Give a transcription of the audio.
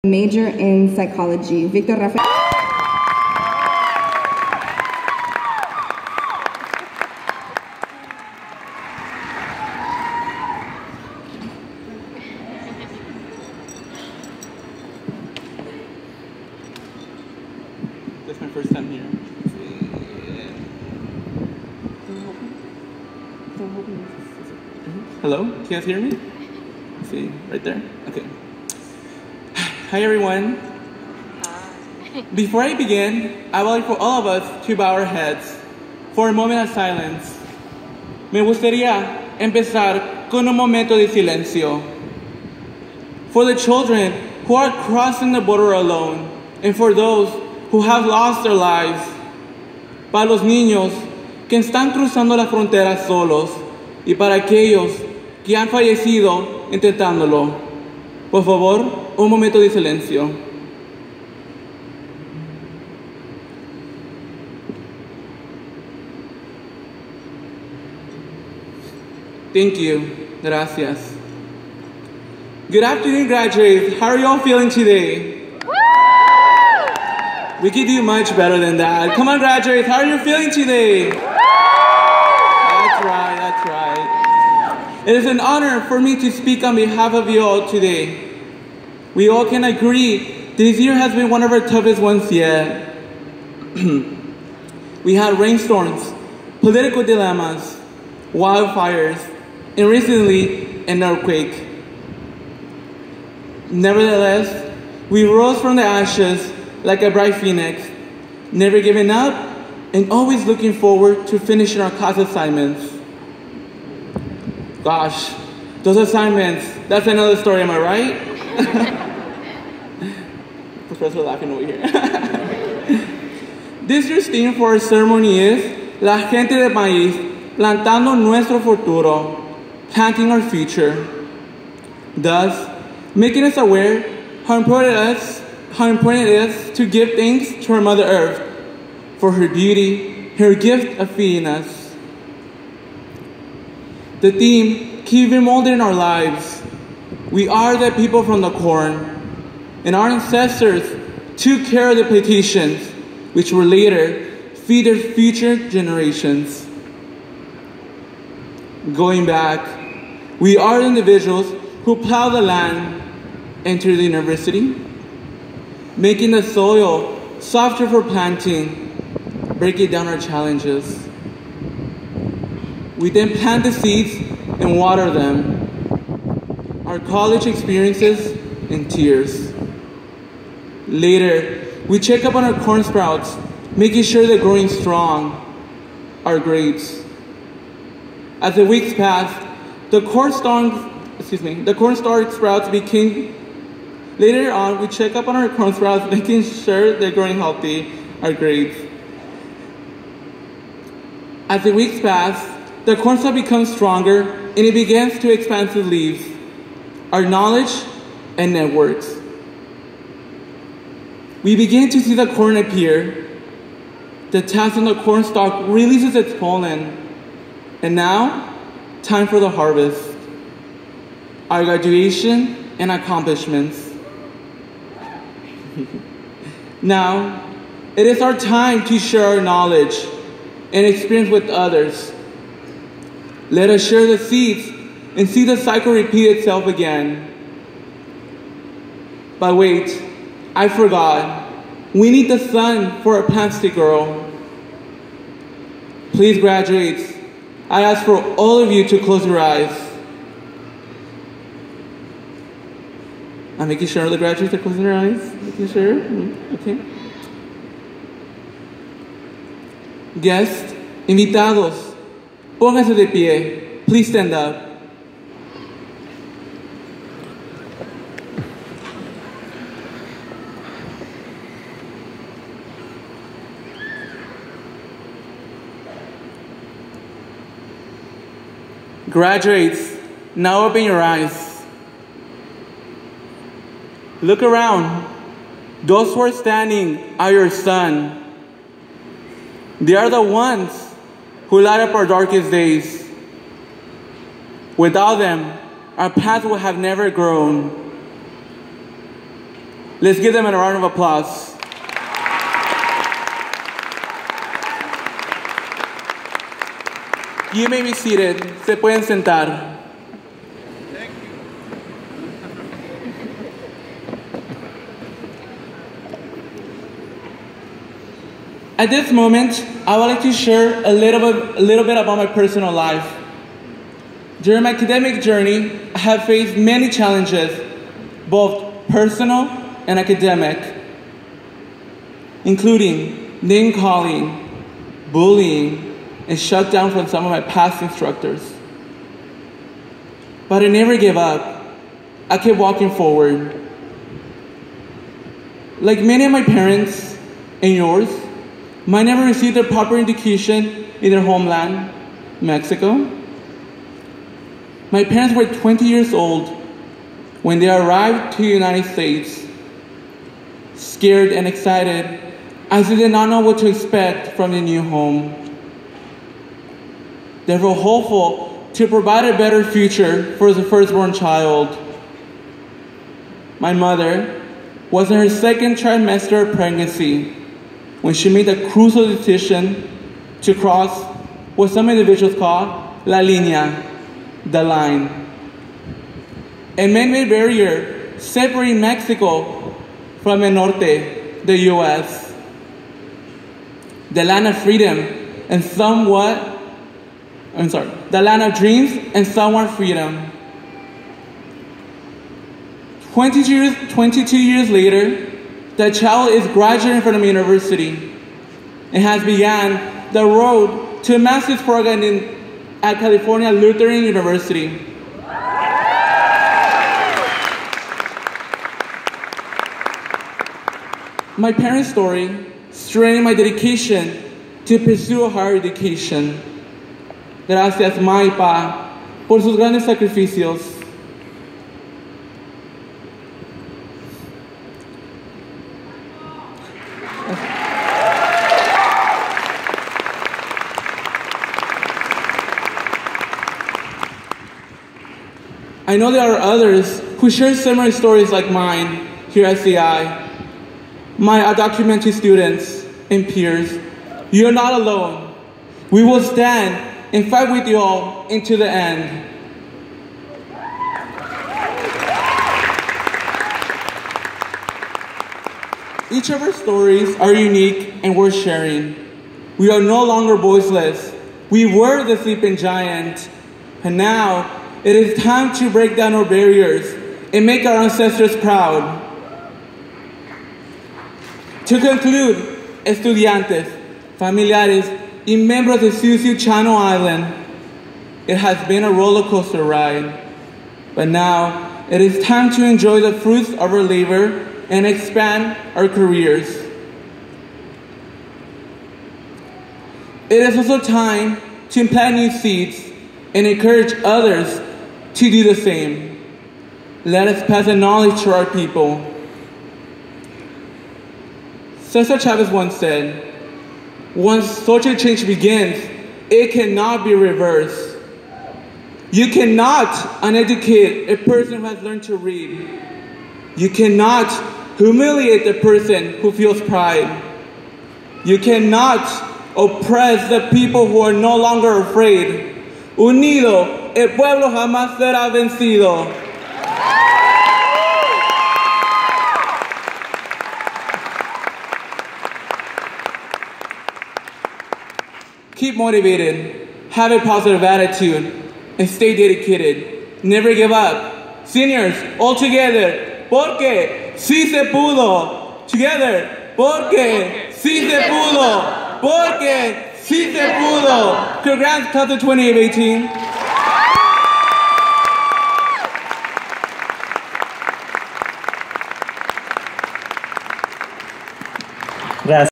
Major in psychology. Víctor Rafael. That's my first time here. Hello? Can you guys hear me? See, right there? Okay. Hi everyone. Before I begin, I would like for all of us to bow our heads for a moment of silence. Me gustaría empezar con un momento de silencio. For the children who are crossing the border alone, and for those who have lost their lives. Para los niños que están cruzando la frontera solos, y para aquellos que han fallecido intentándolo. Por favor, un momento de silencio. Thank you. Gracias. Good afternoon, graduates. How are you all feeling today? Woo! We could do much better than that. Come on, graduates. How are you feeling today? Woo! That's right. That's right. It is an honor for me to speak on behalf of you all today. We all can agree this year has been one of our toughest ones yet. We had rainstorms, political dilemmas, wildfires, and recently an earthquake. Nevertheless, we rose from the ashes like a bright phoenix, never giving up and always looking forward to finishing our class assignments. Gosh, those assignments, that's another story, am I right? Professor laughing over here. This year's theme for our ceremony is La gente del país, plantando nuestro futuro, planting our future. Thus, making us aware how important it is to give thanks to our Mother Earth for her beauty, her gift of feeding us. The theme, keep remolding our lives. We are the people from the corn, and our ancestors took care of the plantations, which will later feed their future generations. Going back, we are individuals who plow the land, enter the university, making the soil softer for planting, breaking down our challenges. We then plant the seeds and water them. Our college experiences and tears. Later, we check up on our corn sprouts, making sure they're growing strong, our grapes. As the weeks passed, the corn starch sprouts became. Later on, we check up on our corn sprouts, making sure they're growing healthy, our grapes. As the weeks pass, the corn stalk becomes stronger and it begins to expand its leaves, our knowledge and networks. We begin to see the corn appear. The task on the corn stalk releases its pollen. And now, time for the harvest. Our graduation and accomplishments. Now, it is our time to share our knowledge and experience with others. Let us share the seeds and see the cycle repeat itself again. But wait, I forgot. We need the sun for our plants to grow. Please, graduates, I ask for all of you to close your eyes. I'm making sure the graduates are closing their eyes. Making sure? Okay. Guests, invitados, pónganse de pie. Please stand up. Graduates, now open your eyes. Look around. Those who are standing are your son. They are the ones who light up our darkest days. Without them, our path would have never grown. Let's give them a round of applause. You may be seated. Se pueden sentar. At this moment, I would like to share a little bit about my personal life. During my academic journey, I have faced many challenges, both personal and academic, including name calling, bullying, and shut down from some of my past instructors. But I never gave up. I kept walking forward. Like many of my parents and yours, mine never received a proper education in their homeland, Mexico. My parents were 20 years old when they arrived to the United States, scared and excited as they did not know what to expect from their new home. They were hopeful to provide a better future for the firstborn child. My mother was in her second trimester of pregnancy when she made the crucial decision to cross what some individuals call la línea, the line. A man-made barrier separating Mexico from el norte, the U.S., the land of freedom and the land of dreams and somewhat freedom. 22 years later, the child is graduating from the university and has begun the road to a master's program at California Lutheran University. My parents' story strengthened my dedication to pursue a higher education. Gracias, ma y pa, por sus grandes sacrificios. I know there are others who share similar stories like mine here at CI. My undocumented students and peers, you're not alone. We will stand and fight with you all into the end. Each of our stories are unique and worth sharing. We are no longer voiceless. We were the sleeping giant, and now it is time to break down our barriers and make our ancestors proud. To conclude, estudiantes, familiares, y miembros de Susu Channel Island, it has been a roller coaster ride. But now, it is time to enjoy the fruits of our labor and expand our careers. It is also time to plant new seeds and encourage others to do the same. Let us pass the knowledge to our people. Cesar Chavez once said, once social change begins, it cannot be reversed. You cannot uneducate a person who has learned to read. You cannot humiliate the person who feels pride. You cannot oppress the people who are no longer afraid. Unido, el pueblo jamás será vencido. Keep motivated, have a positive attitude, and stay dedicated. Never give up. Seniors, all together, porque sí se pudo. Together, porque sí se pudo. Porque sí se pudo. Congrats, class of 2018.